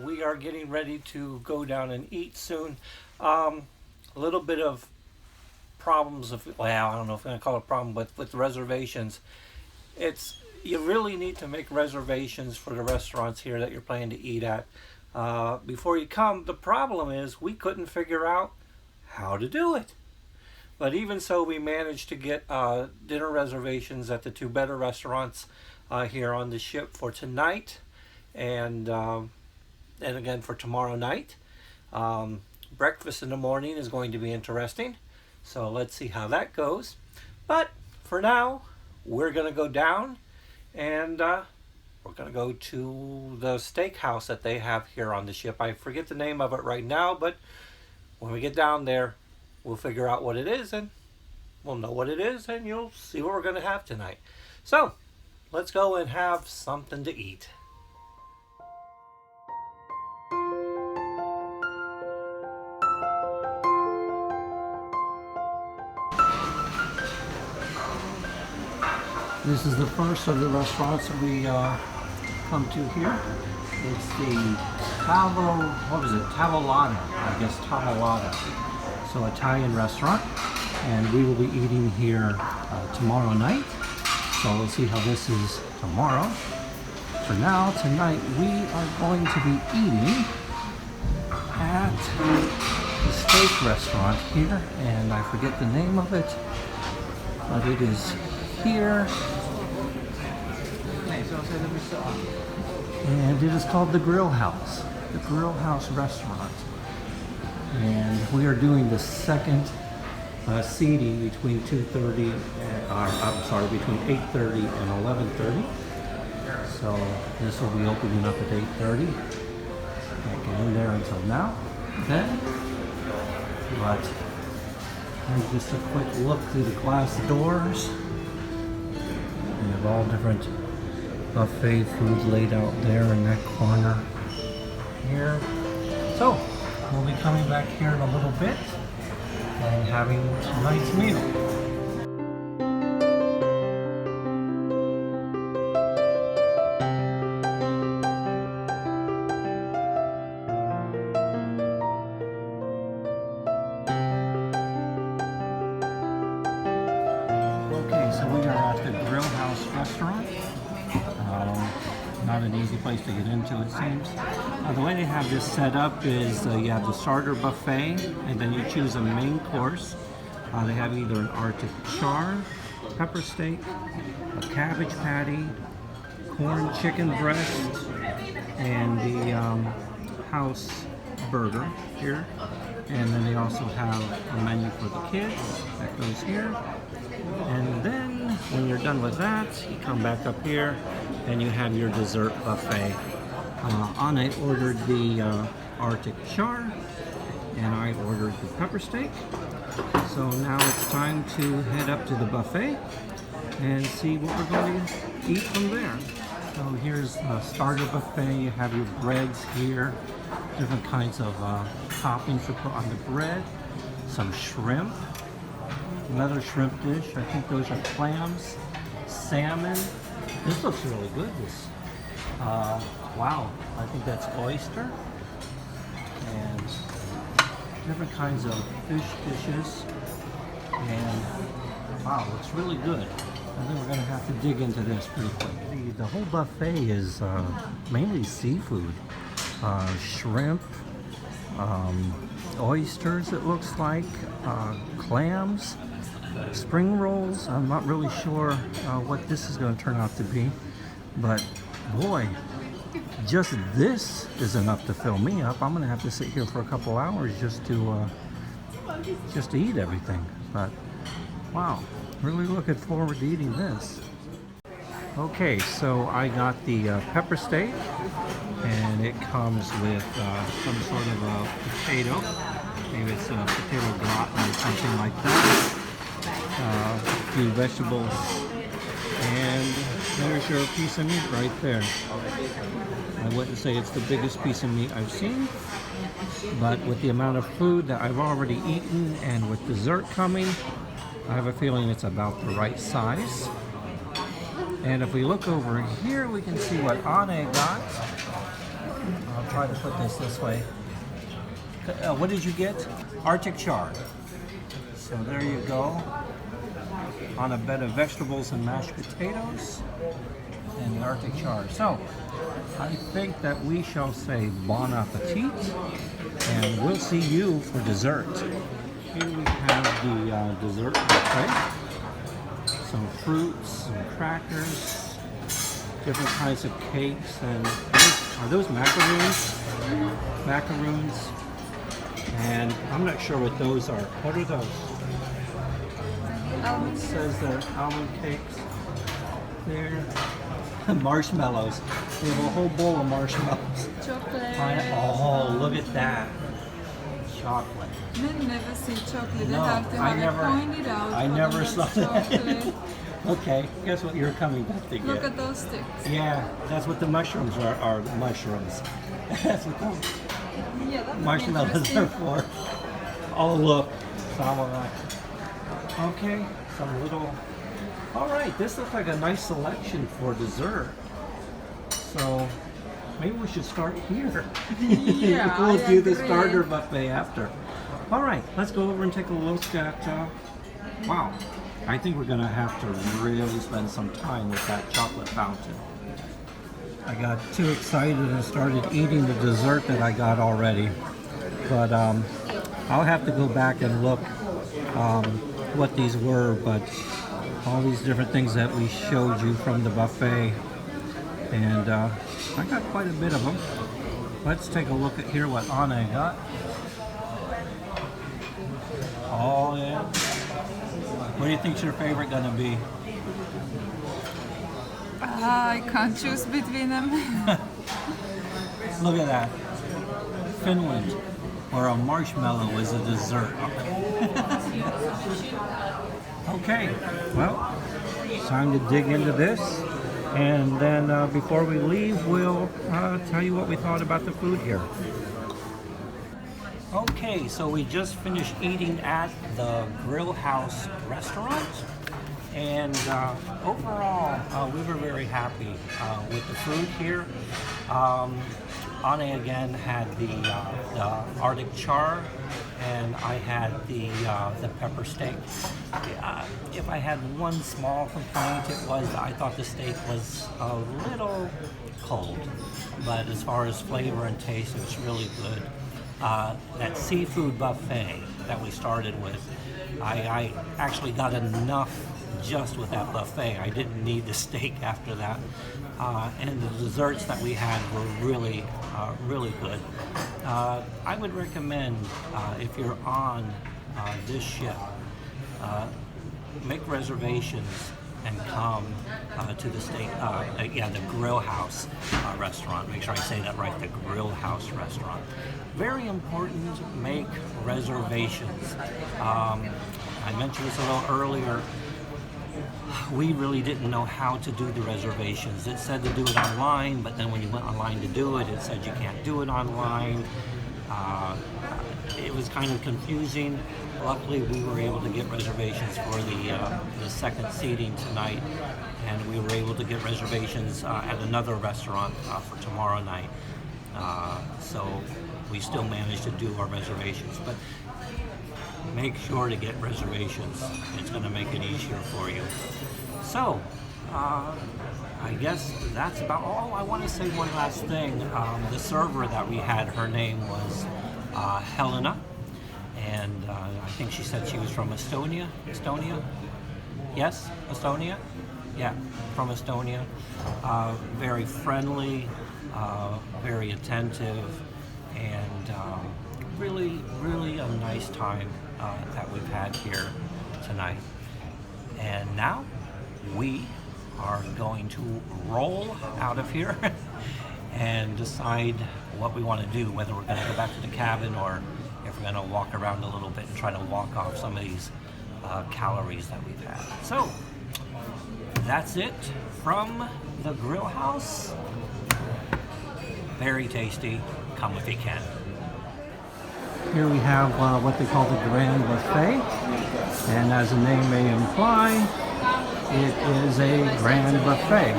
We are getting ready to go down and eat soon. A little bit of problems of, well, I don't know if I'm going to call it a problem, but with reservations. You really need to make reservations for the restaurants here that you're planning to eat at before you come. The problem is we couldn't figure out how to do it. But even so, we managed to get dinner reservations at the two better restaurants here on the ship for tonight and again for tomorrow night. Breakfast in the morning is going to be interesting, so let's see how that goes. But for now, we're going to go down and we're going to go to the steakhouse that they have here on the ship. I forget the name of it right now, but when we get down there, we'll figure out what it is and we'll know what it is and you'll see what we're going to have tonight. So let's go and have something to eat. This is the first of the restaurants that we come to here. It's the Tavolata, I guess Tavolata. So Italian restaurant, and we will be eating here tomorrow night. So we'll see how this is tomorrow. For now, tonight we are going to be eating at the steak restaurant here, and I forget the name of it, but it is here. And it is called the Grill House. The Grill House restaurant. And we are doing the second seating between between 8:30 and 11:30. So this will be opening up at 8:30. Can't get in there until now. Then, but here's just a quick look through the glass doors. We have all different buffet foods laid out there in that corner here. So we'll be coming back here in a little bit and having tonight's meal. Okay, so we are at the Grill House restaurant. Not an easy place to get into, it seems. The way they have this set up is you have the starter buffet, and then you choose a main course. They have either an Arctic char, pepper steak, a cabbage patty, corn chicken breast, and the house burger here. And then they also have a menu for the kids that goes here. And then when you're done with that, you come back up here and you have your dessert buffet. Anna ordered the Arctic char and I ordered the pepper steak. So now it's time to head up to the buffet and see what we're going to eat from there. So here's the starter buffet. You have your breads here, different kinds of toppings to put on the bread, some shrimp, another shrimp dish. I think those are clams, salmon. This looks really good. This, wow, I think that's oyster, and different kinds of fish dishes. And wow, looks really good. I think we're gonna have to dig into this pretty quick. The whole buffet is mainly seafood, shrimp, oysters, it looks like, clams, spring rolls. I'm not really sure what this is going to turn out to be, but boy, just this is enough to fill me up. I'm going to have to sit here for a couple hours just to eat everything. But wow, really looking forward to eating this. Okay, so I got the pepper steak, and it comes with some sort of a potato. Maybe it's a potato gratin or something like that. A few vegetables, and there's your piece of meat right there. I wouldn't say it's the biggest piece of meat I've seen, but with the amount of food that I've already eaten and with dessert coming, I have a feeling it's about the right size. And if we look over here, we can see what Anne got. I'll try to put this way. What did you get? Arctic char. So there you go. On a bed of vegetables and mashed potatoes and the Arctic char. So I think that we shall say bon appetit, and we'll see you for dessert. Here we have the dessert buffet. Some fruits, some crackers, different kinds of cakes, and are those macaroons? Macaroons. And I'm not sure what those are. What are those? It says they're almond cakes. They're marshmallows. We have a whole bowl of marshmallows. Chocolate. Oh, look at that. Chocolate. Men never see chocolate. No, I never saw that. Okay, guess what you're coming back to get? Look at those sticks. Yeah, that's what the mushrooms are mushrooms. That's what those marshmallows are for. Oh, look. Okay, some little... All right, this looks like a nice selection for dessert. So maybe we should start here. Yeah, We'll do the starter buffet after. All right, let's go over and take a look at, wow, I think we're gonna have to really spend some time with that chocolate fountain. I got too excited and started eating the dessert that I got already. But I'll have to go back and look what these were, but all these different things that we showed you from the buffet. And I got quite a bit of them. Let's take a look at here what Anna got. Oh yeah. What do you think's your favorite gonna be? I can't choose between them. Look at that. Finland, where a marshmallow is a dessert. Okay, well, it's time to dig into this. And then before we leave, we'll tell you what we thought about the food here. Okay, so we just finished eating at the Grill House restaurant, and overall we were very happy with the food here. Anne again had the Arctic char, and I had the pepper steak. If I had one small complaint, it was I thought the steak was a little cold, but as far as flavor and taste, it was really good. That seafood buffet that we started with, I actually got enough just with that buffet. I didn't need the steak after that. And the desserts that we had were really, really good. I would recommend, if you're on this ship, make reservations and come to the the Grill House restaurant. Make sure I say that right, the Grill House restaurant. Very important, make reservations. I mentioned this a little earlier. We really didn't know how to do the reservations. It said to do it online, but then when you went online to do it, it said you can't do it online. It was kind of confusing. Luckily, we were able to get reservations for the second seating tonight, and we were able to get reservations at another restaurant for tomorrow night. So we still managed to do our reservations, but make sure to get reservations. It's going to make it easier for you. So, I guess that's about all. I want to say one last thing. The server that we had, her name was Helena, and I think she said she was from Estonia. Estonia? Yes? Estonia? Yeah, from Estonia. Very friendly, very attentive, and really, really a nice time that we've had here tonight. And now we are going to roll out of here and decide what we want to do, whether we're going to go back to the cabin or if we're going to walk around a little bit and try to walk off some of these calories that we've had. So that's it from the Grill House. Very tasty. Come if you can. Here we have what they call the Grand Buffet, and as the name may imply, it is a grand buffet.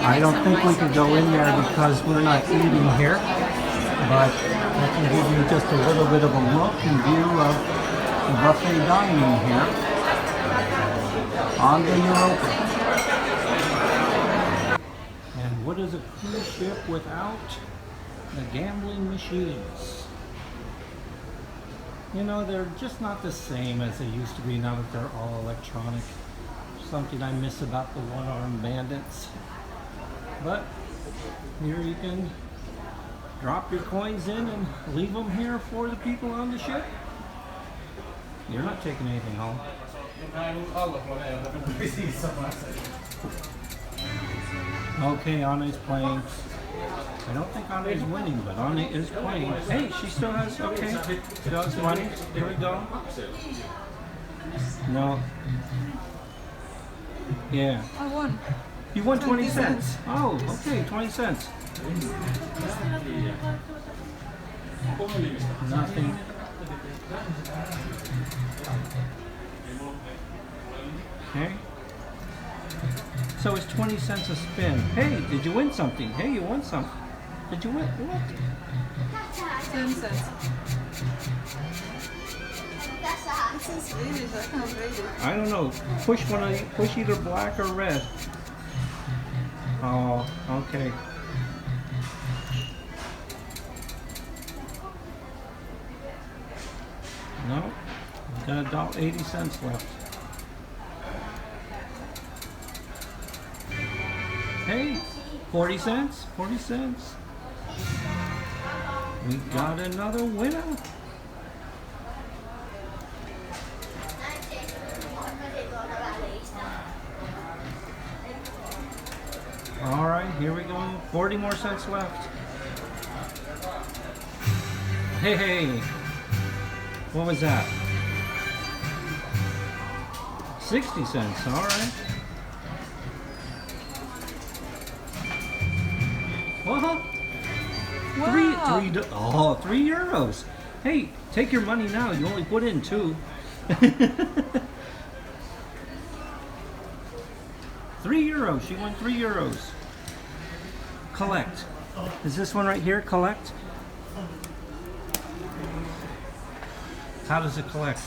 I don't think we can go in there because we're not eating here, but I can give you just a little bit of a look and view of the buffet dining here on the Europa. And what is a cruise ship without the gambling machines? You know, they're just not the same as they used to be now that they're all electronic. Something I miss about the one-armed bandits. But here you can drop your coins in and leave them here for the people on the ship. You're not taking anything home. Okay, Anne's playing. I don't think Anne is winning, but Anne is playing. Hey, she still has, okay, still has money. Here we go. No. Yeah. I won. You won 20 cents. Oh, okay, 20 cents. Nothing. Okay. So it's 20 cents a spin. Hey, did you win something? Hey, you won something. Did you win? What? 10 cents. It's in Swedish, I can't read it. I don't know. Push push either black or red. Oh, okay. No, we've got $1.80 left. Hey, 40 cents, 40 cents. We got another winner. All right, here we go. 40 more cents left. Hey, hey. What was that? 60 cents, all right. What? Wow. Three euros. Hey, take your money now. You only put in 2. 3 euros. She won 3 euros. Collect. Is this one right here? Collect. How does it collect?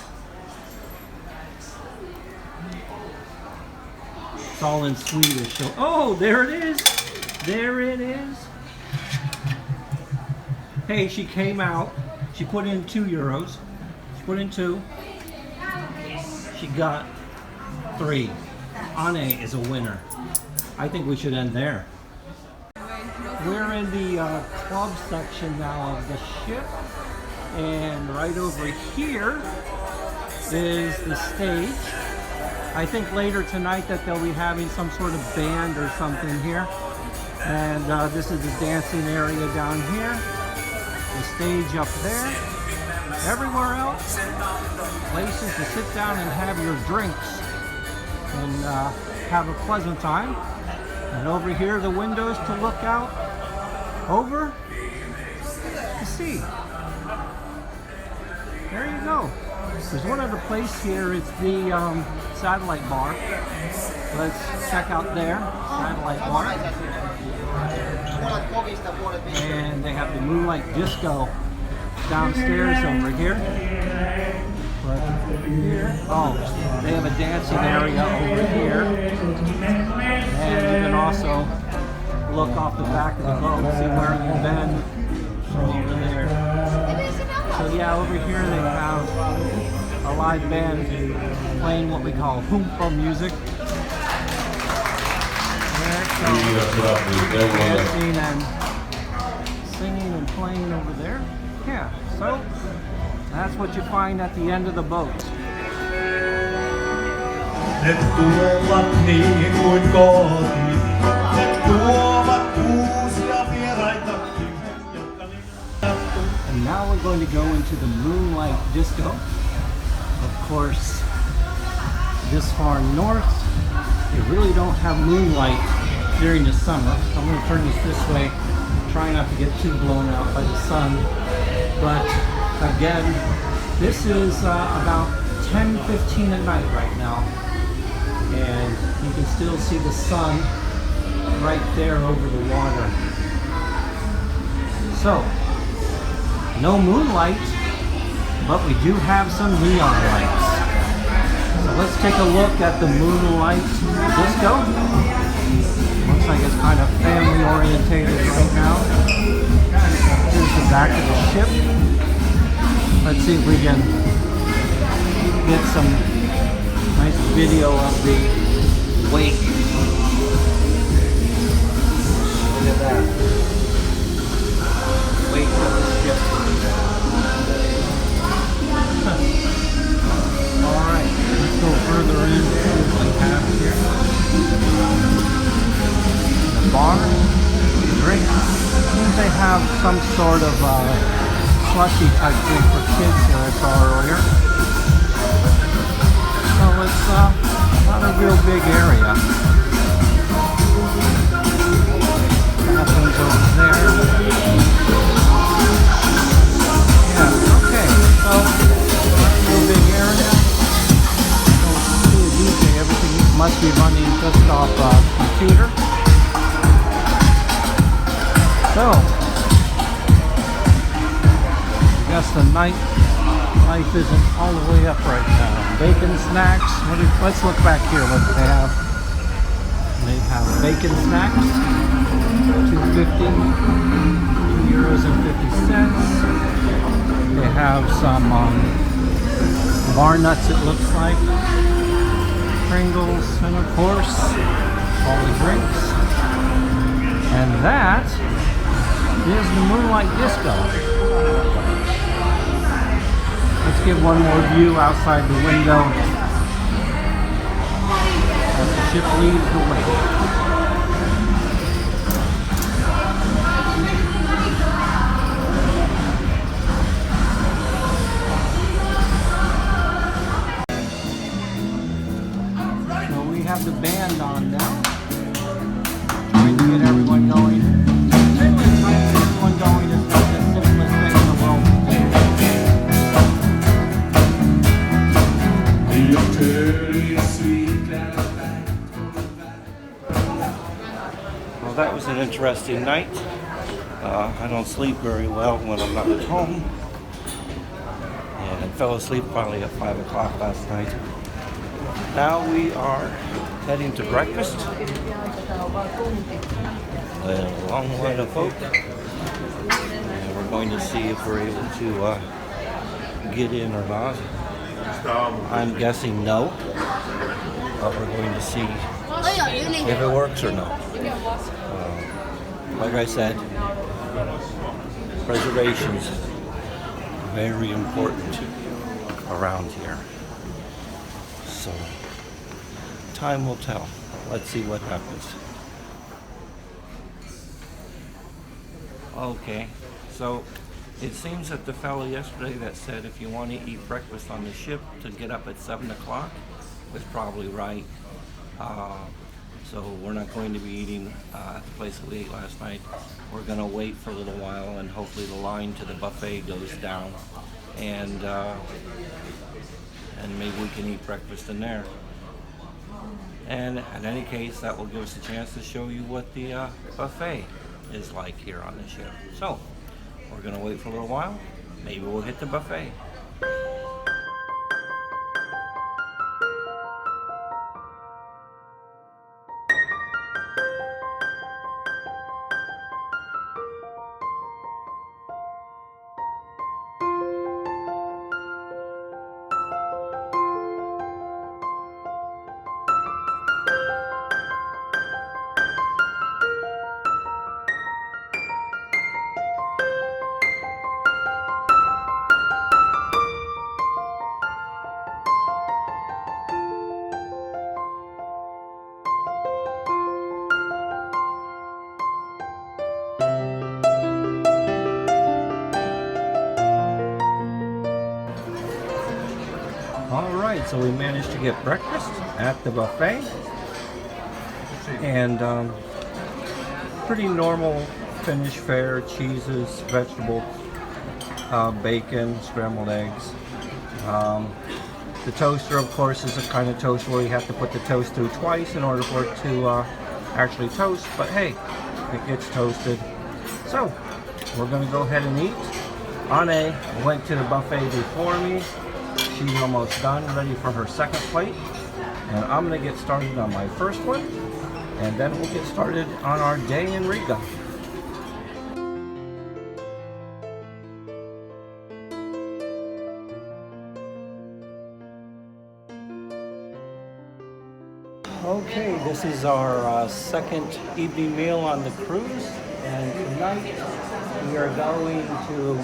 It's all in Swedish. So, oh, there it is. There it is. Hey, she came out. She put in 2 euros. She put in 2. She got 3. Anne is a winner. I think we should end there. We're in the club section now of the ship. And right over here is the stage. I think later tonight that they'll be having some sort of band or something here. And this is the dancing area down here. The stage up there. Everywhere else, places to sit down and have your drinks and have a pleasant time. And over here, the windows to look out over the sea. There you go. There's one other place here. It's the satellite bar. Let's check out there. Satellite bar. And they have the moonlight disco downstairs over here. Oh, they have a dancing area over here. And you can also look off the back of the boat, see where you've been from over there. So yeah, over here they have a live band playing what we call hoompa music. Dancing and singing and playing over there. Yeah, so that's what you find at the end of the boat. Ne tuovat niin kuin kotiin, ne tuovat uusia vieraitakin, jotka And now we're going to go into the moonlight disco. Of course, this far north, they really don't have moonlight during the summer. I'm going to turn this way, try not to get too blown out by the sun. But again, this is about 10:15 at night right now. And you can still see the sun right there over the water. So, no moonlight, but we do have some neon lights. So let's take a look at the moonlight disco. Looks like it's kind of family orientated right now. Here's the back of the ship. Let's see if we can get some nice video of the wake. Look at that. Wake of the ship. Alright, let's go further in. What we have here. The bar, drink. Seems they have some sort of slushy type drink for kids here I saw earlier. So it's not a real big area. Bathrooms over there. Yeah, okay. So, not a real big area. So, see a DJ, everything must be running just off a computer. So, I guess the night life isn't all the way up right now. Bacon snacks. Let's look back here. What do they have? They have bacon snacks. €2.50. €2.50. They have some bar nuts. It looks like Pringles, and of course all the drinks. And that is the Moonlight Disco. Let's get one more view outside the window as the ship leaves the wake. So we have the band on now, trying to get everyone going. Everyone going is not the simplest thing in the world. Well, that was an interesting night. I don't sleep very well when I'm not at home. And I fell asleep probably at 5 o'clock last night. Now we are heading to breakfast. A long line of folk. And we're going to see if we're able to get in or not. I'm guessing no. But we're going to see if it works or not. Like I said, reservations very important around here. So time will tell. Let's see what happens. Okay, so it seems that the fellow yesterday that said if you want to eat breakfast on the ship to get up at 7 o'clock was probably right. So we're not going to be eating at the place that we ate last night. We're going to wait for a little while and hopefully the line to the buffet goes down and maybe we can eat breakfast in there. And in any case, that will give us a chance to show you what the buffet is like here on the ship. So we're going to wait for a little while. Maybe we'll hit the buffet. Alright, so we managed to get breakfast at the buffet, and pretty normal Finnish fare: cheeses, vegetables, bacon, scrambled eggs. The toaster, of course, is a kind of toast where you have to put the toast through twice in order for it to actually toast, but hey, it gets toasted. So, we're gonna go ahead and eat. Anne went to the buffet before me. She's almost done, ready for her second plate. And I'm gonna get started on my first one, and then we'll get started on our day in Riga. Okay, this is our second evening meal on the cruise, and tonight we are going to,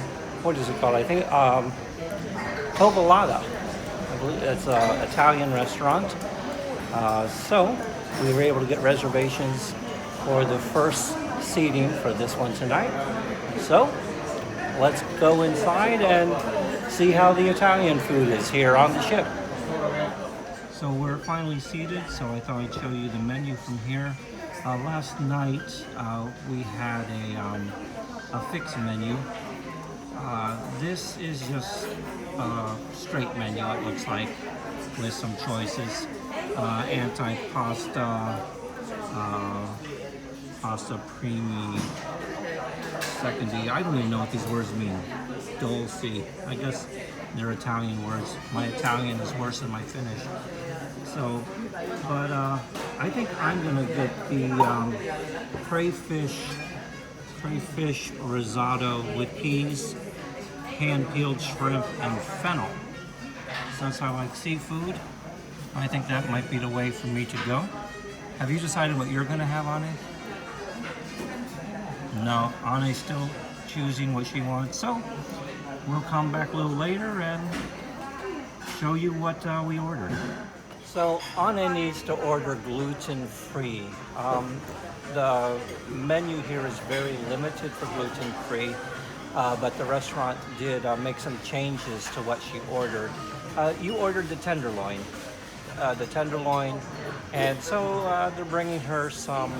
what is it called? I think Tovolata. I believe it's an Italian restaurant. So we were able to get reservations for the first seating for this one tonight. So let's go inside and see how the Italian food is here on the ship. So we're finally seated, so I thought I'd show you the menu from here. Last night we had a fixed menu. This is just a straight menu, it looks like, with some choices. Antipasta, pasta primi, secondi. I don't even know what these words mean. Dolce. I guess they're Italian words. My Italian is worse than my Finnish. So, but I think I'm gonna get the crayfish risotto with peas, hand-peeled shrimp, and fennel. Since I like seafood, I think that might be the way for me to go. Have you decided what you're gonna have, Anne? No, Anne's still choosing what she wants. So we'll come back a little later and show you what we ordered. So Anne needs to order gluten-free. The menu here is very limited for gluten-free, but the restaurant did make some changes to what she ordered. You ordered the tenderloin, and so they're bringing her some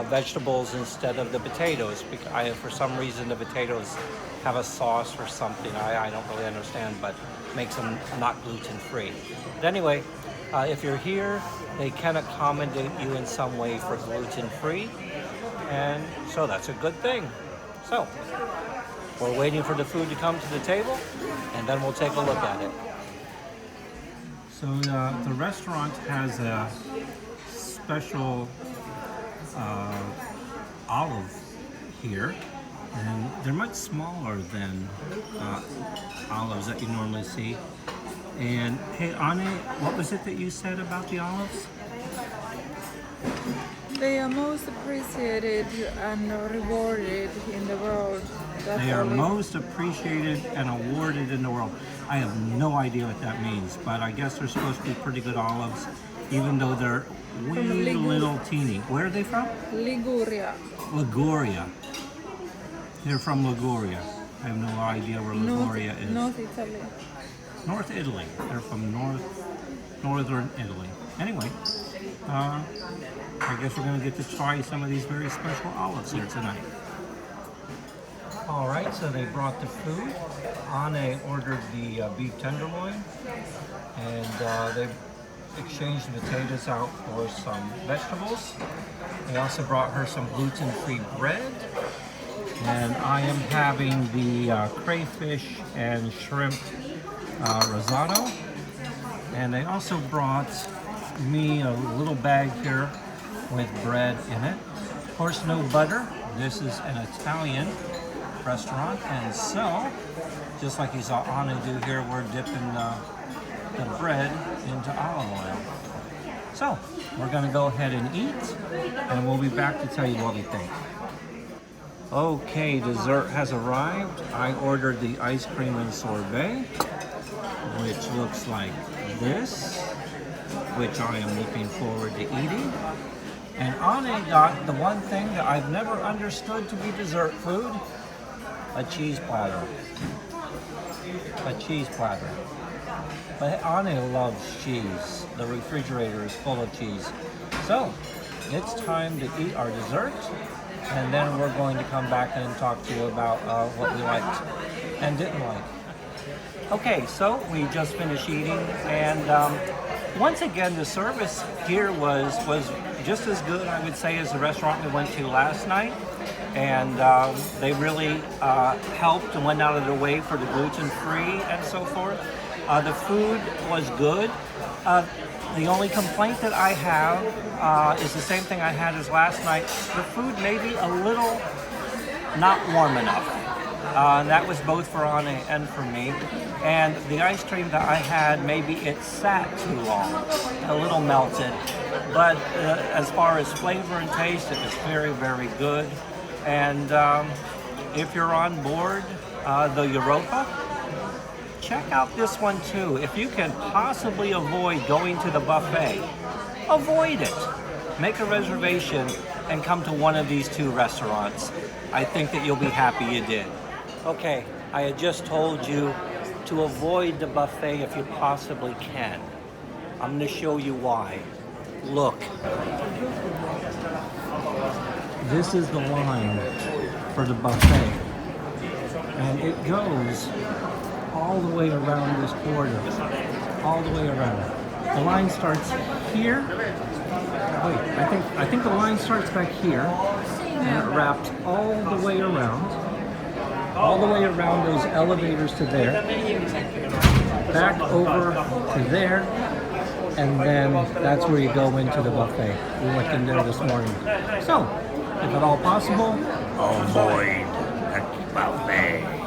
vegetables instead of the potatoes. Because for some reason the potatoes have a sauce or something. I don't really understand, but makes them not gluten-free. But anyway, if you're here, they can accommodate you in some way for gluten-free, and so that's a good thing. So we're waiting for the food to come to the table, and then we'll take a look at it. So the restaurant has a special olive here, and they're much smaller than olives that you normally see. And hey, Anne, what was it that you said about the olives? They are most appreciated and rewarded in the world. They are most appreciated and awarded in the world. I have no idea what that means, but I guess they're supposed to be pretty good olives, even though they're wee little teeny. Where are they from? Liguria. Liguria. They're from Liguria. I have no idea where Liguria is. North Italy. North Italy. They're from northern Italy. Anyway, I guess we're going to get to try some of these very special olives here tonight. All right, so they brought the food. Anne ordered the beef tenderloin, and they exchanged the potatoes out for some vegetables. They also brought her some gluten-free bread, and I am having the crayfish and shrimp risotto. And they also brought me a little bag here with bread in it. Of course, no butter. This is an Italian restaurant, and so, just like you saw Anna do here, we're dipping the bread into olive oil. So, we're gonna go ahead and eat, and we'll be back to tell you what we think. Okay, dessert has arrived. I ordered the ice cream and sorbet, which looks like this, which I am looking forward to eating. And Anne got the one thing that I've never understood to be dessert food, a cheese platter. A cheese platter. But Anne loves cheese. The refrigerator is full of cheese. So, it's time to eat our dessert, and then we're going to come back and talk to you about what we liked and didn't like. Okay, so we just finished eating, and once again, the service here was just as good, I would say, as the restaurant we went to last night. And they really helped and went out of their way for the gluten-free and so forth. The food was good. The only complaint that I have is the same thing I had as last night. The food may be a little not warm enough. And that was both for Anne and for me. And the ice cream that I had, maybe it sat too long, a little melted. But as far as flavor and taste, it was very, very good. And if you're on board the Europa, check out this one too. If you can possibly avoid going to the buffet, avoid it. Make a reservation and come to one of these two restaurants. I think that you'll be happy you did. Okay, I had just told you to avoid the buffet if you possibly can. I'm going to show you why. Look. This is the line for the buffet. And it goes all the way around this border. All the way around. The line starts here. Wait, I think the line starts back here. And it wraps all the way around. All the way around those elevators to there. Back over to there. And then that's where you go into the buffet. We went in there this morning. So, if at all possible, avoid the buffet.